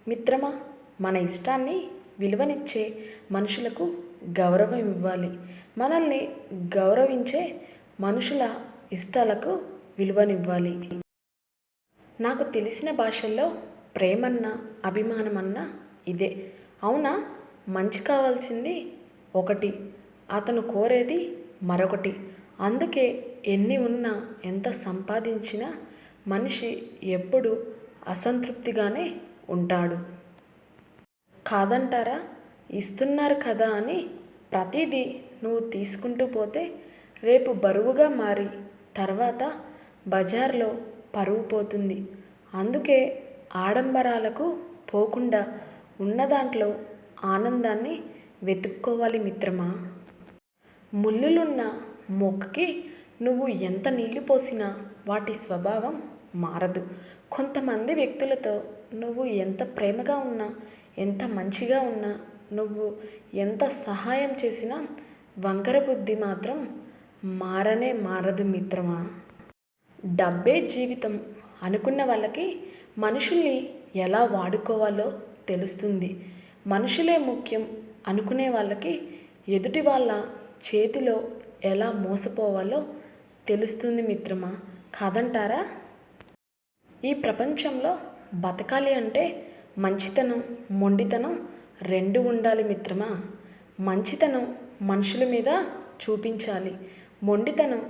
మిత్రమా, మన ఇష్టాన్ని విలువనిచ్చే మనుషులకు గౌరవం ఇవ్వాలి. మనల్ని గౌరవించే మనుషుల ఇష్టాలకు విలువనివ్వాలి. నాకు తెలిసిన భాషల్లో ప్రేమన్నా అభిమానమన్నా ఇదే. అవునా? మంచి కావాల్సింది ఒకటి, అతను కోరేది మరొకటి. అందుకే ఎన్ని ఉన్నా ఎంత సంపాదించినా మనిషి ఎప్పుడూ అసంతృప్తిగానే ఉంటాడు. కాదంటారా? ఇస్తున్నారు కదా అని ప్రతిదీ నువ్వు తీసుకుంటూ పోతే రేపు బరువుగా మారి తర్వాత బజార్లో పరువు పోతుంది. అందుకే ఆడంబరాలకు పోకుండా ఉన్నదాంట్లో ఆనందాన్ని వెతుక్కోవాలి మిత్రమా. ముళ్ళులున్న మొక్కకి నువ్వు ఎంత నీళ్లు పోసినా వాటి స్వభావం మారదు. కొంతమంది వ్యక్తులతో నువ్వు ఎంత ప్రేమగా ఉన్నా, ఎంత మంచిగా ఉన్నా, నువ్వు ఎంత సహాయం చేసినా వంకర బుద్ధి మాత్రం మారనే మారదు మిత్రమా. డబ్బే జీవితం అనుకున్న వాళ్ళకి మనుషుల్ని ఎలా వాడుకోవాలో తెలుస్తుంది. మనుషులే ముఖ్యం అనుకునే వాళ్ళకి ఎదుటి వాళ్ళ చేతిలో ఎలా మోసపోవాలో తెలుస్తుంది మిత్రమా. కాదంటారా? ఈ ప్రపంచంలో బతకాలి అంటే మంచితనం, మొండితనం రెండు ఉండాలి మిత్రమా. మంచితనం మనుషుల మీద చూపించాలి, మొండితనం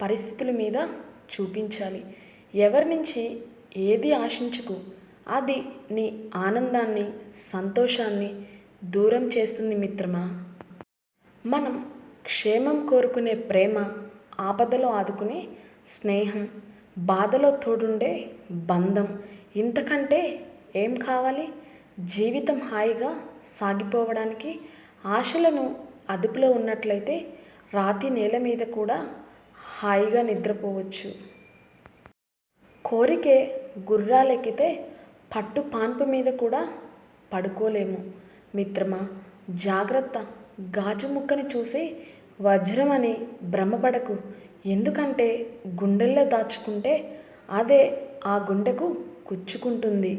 పరిస్థితుల మీద చూపించాలి. ఎవరి నుంచి ఏది ఆశించకు. అది నీ ఆనందాన్ని, సంతోషాన్ని దూరం చేస్తుంది మిత్రమా. మనం క్షేమం కోరుకునే ప్రేమ, ఆపదలో ఆదుకునే స్నేహం, బాధలో తోడుండే బంధం, ఇంతకంటే ఏం కావాలి? జీవితం హాయిగా సాగిపోవడానికి ఆశలను అదుపులో ఉన్నట్లయితే రాతి నేల మీద కూడా హాయిగా నిద్రపోవచ్చు. కోరికే గుర్రాలెక్కితే పట్టు పాన్పు మీద కూడా పడుకోలేము మిత్రమా. జాగ్రత్త. గాజు ముక్కని చూసి వజ్రమని భ్రమపడకు. ఎందుకంటే గుండెల్లో దాచుకుంటే అదే ఆ గుండెకు గుచ్చుకుంటుంది.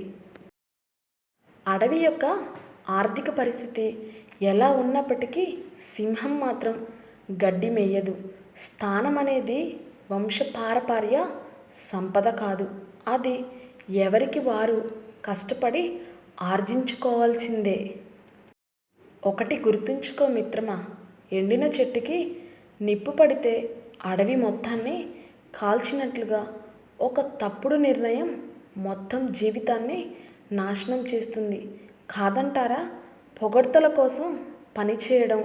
అడవి యొక్క ఆర్థిక పరిస్థితి ఎలా ఉన్నప్పటికీ సింహం మాత్రం గడ్డి మేయదు. స్థానం అనేది వంశపారపర్య సంపద కాదు. అది ఎవరికి వారు కష్టపడి ఆర్జించుకోవాల్సిందే. ఒకటి గుర్తుంచుకో మిత్రమా, ఎండిన చెట్టుకి నిప్పు పడితే అడవి మొత్తాన్ని కాల్చినట్లుగా ఒక తప్పుడు నిర్ణయం మొత్తం జీవితాన్ని నాశనం చేస్తుంది. కాదంటారా? పొగడ్తల కోసం పనిచేయడం,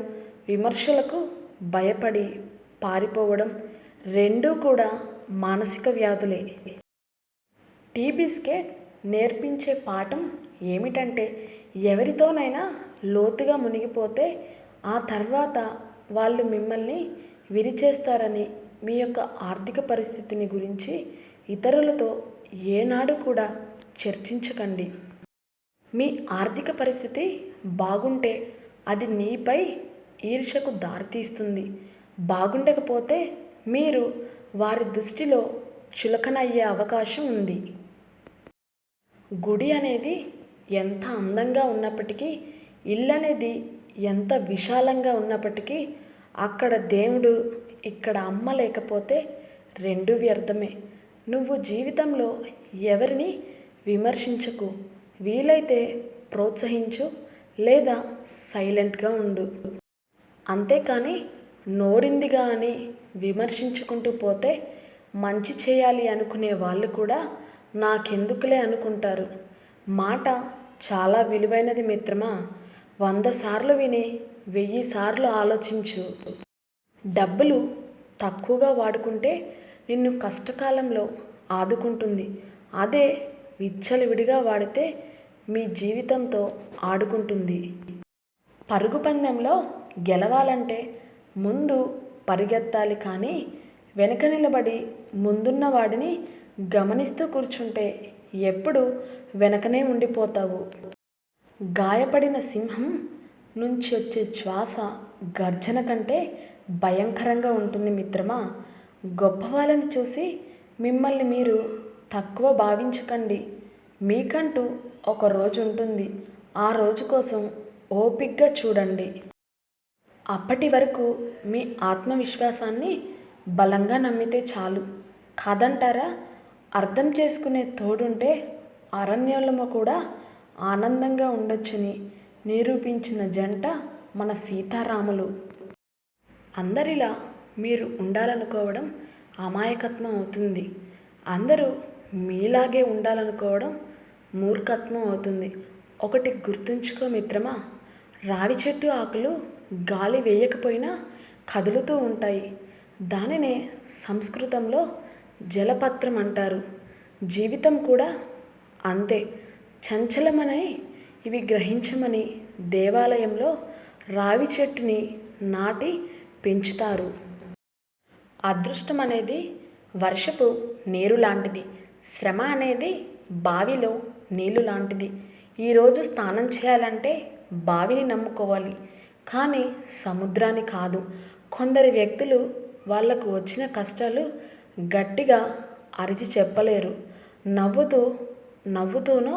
విమర్శలకు భయపడి పారిపోవడం రెండూ కూడా మానసిక వ్యాధులే. టీ బిస్కెట్ నేర్పించే పాఠం ఏమిటంటే ఎవరితోనైనా లోతుగా మునిగిపోతే ఆ తర్వాత వాళ్ళు మిమ్మల్ని విరిచేస్తారని. మీ యొక్క ఆర్థిక పరిస్థితిని గురించి ఇతరులతో ఏనాడు కూడా చర్చించకండి. మీ ఆర్థిక పరిస్థితి బాగుంటే అది నీపై ఈర్ష్యకు దారితీస్తుంది. బాగుండకపోతే మీరు వారి దృష్టిలో చులకనయ్యే అవకాశం ఉంది. గుడి అనేది ఎంత అందంగా ఉన్నప్పటికీ, ఇల్లు అనేది ఎంత విశాలంగా ఉన్నప్పటికీ అక్కడ దేవుడు, ఇక్కడ అమ్మ లేకపోతే రెండు వ్యర్థమే. నువ్వు జీవితంలో ఎవరిని విమర్శించకు. వీలైతే ప్రోత్సహించు లేదా సైలెంట్గా ఉండు. అంతేకాని నోరిందిగా అని విమర్శించుకుంటూ పోతే మంచి చేయాలి అనుకునే వాళ్ళు కూడా నాకెందుకులే అనుకుంటారు. మాట చాలా విలువైనది మిత్రమా. 100 సార్లు విని 1000 సార్లు ఆలోచించు. డబ్బులు తక్కువగా వాడుకుంటే నిన్ను కష్టకాలంలో ఆదుకుంటుంది. అదే విచ్చలవిడిగా వాడితే మీ జీవితంతో ఆడుకుంటుంది. పరుగు పందెంలో గెలవాలంటే ముందు పరిగెత్తాలి, కానీ వెనక నిలబడి ముందున్న వాడిని గమనిస్తూ కూర్చుంటే ఎప్పుడు వెనకనే ఉండిపోతావు. గాయపడిన సింహం నుంచి వచ్చే శ్వాస గర్జన కంటే భయంకరంగా ఉంటుంది మిత్రమా. గొప్ప వాళ్ళని చూసి మిమ్మల్ని మీరు తక్కువ భావించకండి. మీకంటూ ఒక రోజు ఉంటుంది. ఆ రోజు కోసం ఓపిగ్గా చూడండి. అప్పటి వరకు మీ ఆత్మవిశ్వాసాన్ని బలంగా నమ్మితే చాలు. కాదంటారా? అర్థం చేసుకునే తోడుంటే అరణ్యంలో కూడా ఆనందంగా ఉండొచ్చని నిరూపించిన జంట మన సీతారాములు. అందరిలా మీరు ఉండాలనుకోవడం అమాయకత్వం అవుతుంది. అందరూ మీలాగే ఉండాలనుకోవడం మూర్ఖత్వం అవుతుంది. ఒకటి గుర్తుంచుకో మిత్రమా, రావి చెట్టు ఆకులు గాలి వేయకపోయినా కదులుతూ ఉంటాయి. దానినే సంస్కృతంలో జలపత్రం అంటారు. జీవితం కూడా అంతే చంచలమని ఇవి గ్రహించమని దేవాలయంలో రావి చెట్టుని నాటి పెంచుతారు. అదృష్టం అనేది వర్షపు నీరు లాంటిది. శ్రమ అనేది బావిలో నీళ్ళు లాంటిది. ఈరోజు స్నానం చేయాలంటే బావిని నమ్ముకోవాలి, కానీ సముద్రాన్ని కాదు. కొందరు వ్యక్తులు వాళ్లకు వచ్చిన కష్టాలు గట్టిగా అరిచి చెప్పలేరు. నవ్వుతూనో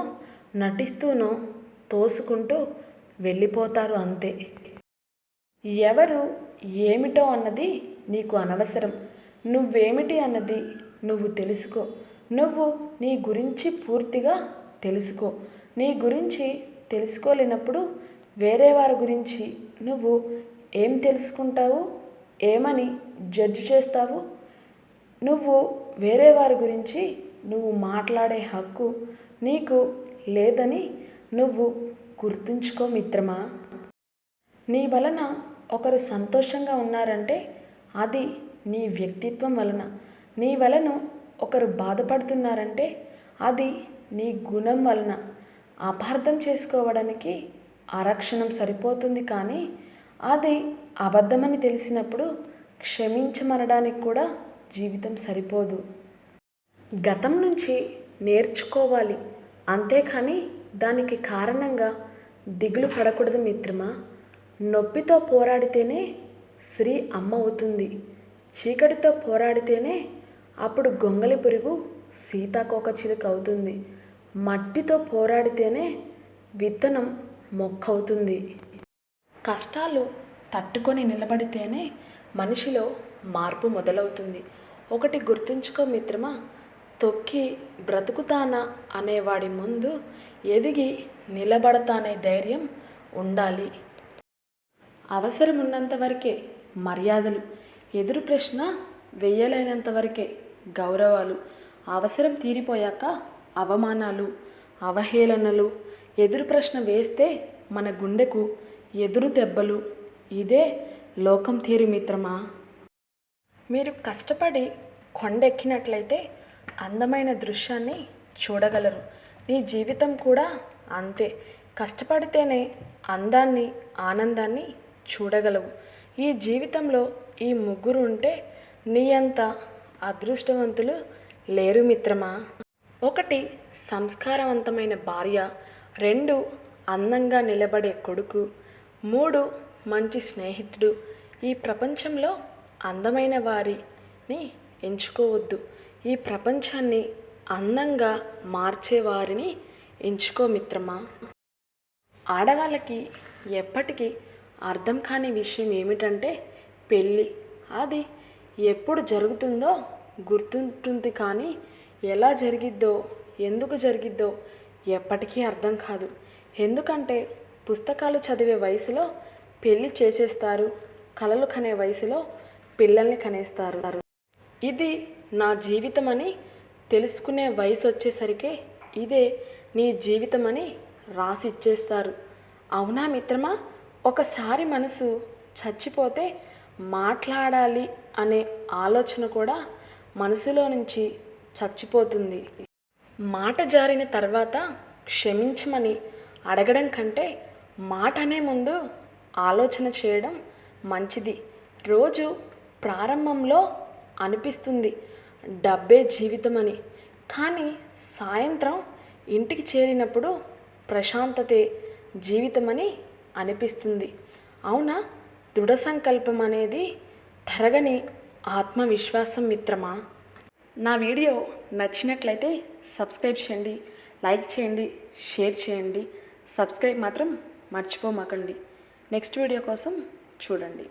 నటిస్తూనో తోసుకుంటూ వెళ్ళిపోతారు అంతే. ఎవరు ఏమిటో అన్నది నీకు అనవసరం. నువ్వేమిటి అన్నది నువ్వు తెలుసుకో. నువ్వు నీ గురించి పూర్తిగా తెలుసుకో. నీ గురించి తెలుసుకోలేనప్పుడు వేరే వారి గురించి నువ్వు ఏం తెలుసుకుంటావు? ఏమని జడ్జి చేస్తావు? నువ్వు వేరే వారి గురించి నువ్వు మాట్లాడే హక్కు నీకు లేదని నువ్వు గుర్తుంచుకో మిత్రమా. నీ వలన ఒకరు సంతోషంగా ఉన్నారంటే అది నీ వ్యక్తిత్వం వలన. నీ వలన ఒకరు బాధపడుతున్నారంటే అది నీ గుణం వలన. అపార్థం చేసుకోవడానికి ఆరక్షణం సరిపోతుంది, కానీ అది అబద్ధమని తెలిసినప్పుడు క్షమించమనడానికి కూడా జీవితం సరిపోదు. గతం నుంచి నేర్చుకోవాలి, అంతేకాని దానికి కారణంగా దిగులు పడకూడదు మిత్రమా. నొప్పితో పోరాడితేనే స్త్రీ అమ్మ అవుతుంది. చీకటితో పోరాడితేనే అప్పుడు గొంగలి పురుగు సీతాకోక చిలుక అవుతుంది. మట్టితో పోరాడితేనే విత్తనం మొక్క అవుతుంది. కష్టాలు తట్టుకొని నిలబడితేనే మనిషిలో మార్పు మొదలవుతుంది. ఒకటి గుర్తుంచుకో మిత్రమా, తొక్కి బ్రతుకుతానా అనేవాడి ముందు ఎదిగి నిలబడతానే ధైర్యం ఉండాలి. అవసరం ఉన్నంత వరకే మర్యాదలు, ఎదురు ప్రశ్న వెయ్యలేనంత వరకే గౌరవాలు. అవసరం తీరిపోయాక అవమానాలు, అవహేళనలు. ఎదురు ప్రశ్న వేస్తే మన గుండెకు ఎదురు దెబ్బలు. ఇదే లోకం తీరు మిత్రమా. మీరు కష్టపడి కొండెక్కినట్లయితే అందమైన దృశ్యాన్ని చూడగలరు. నీ జీవితం కూడా అంతే. కష్టపడితేనే అందాన్ని, ఆనందాన్ని చూడగలవు. ఈ జీవితంలో ఈ ముగ్గురు ఉంటే నీ అంత అదృష్టవంతులు లేరు మిత్రమా. 1 సంస్కారవంతమైన భార్య, 2 అందంగా నిలబడే కొడుకు, 3 మంచి స్నేహితుడు. ఈ ప్రపంచంలో అందమైన వారిని ఎంచుకోవద్దు, ఈ ప్రపంచాన్ని అందంగా మార్చేవారిని ఎంచుకో మిత్రమా. ఆడవాళ్ళకి ఎప్పటికీ అర్థం కాని విషయం ఏమిటంటే పెళ్ళి. అది ఎప్పుడు జరుగుతుందో గుర్తుంటుంది, కానీ ఎలా జరిగిద్దో, ఎందుకు జరిగిద్దో ఎప్పటికీ అర్థం కాదు. ఎందుకంటే పుస్తకాలు చదివే వయసులో పెళ్ళి చేసేస్తారు, కలలు కనే వయసులో పిల్లల్ని కనేస్తారు. ఇది నా జీవితం అని తెలుసుకునే వయసు వచ్చేసరికి ఇదే నీ జీవితం అని రాసి ఇచ్చేస్తారు. అవునా మిత్రమా. ఒకసారి మనసు చచ్చిపోతే మాట్లాడాలి అనే ఆలోచన కూడా మనసులో నుంచి చచ్చిపోతుంది. మాట జారిన తర్వాత క్షమించమని అడగడం కంటే మాట అనే ముందు ఆలోచన చేయడం మంచిది. రోజు ప్రారంభంలో అనిపిస్తుంది డబ్బే జీవితం అని, కానీ సాయంత్రం ఇంటికి చేరినప్పుడు ప్రశాంతతే జీవితమని అనిపిస్తుంది. అవునా. దృఢ సంకల్పం అనేది తరగని ఆత్మవిశ్వాసం మిత్రమా. నా వీడియో నచ్చినట్లయితే సబ్స్క్రైబ్ చేయండి, లైక్ చేయండి, షేర్ చేయండి, సబ్స్క్రైబ్ మాత్రం మర్చిపోమాకండి. నెక్స్ట్ వీడియో కోసం చూడండి.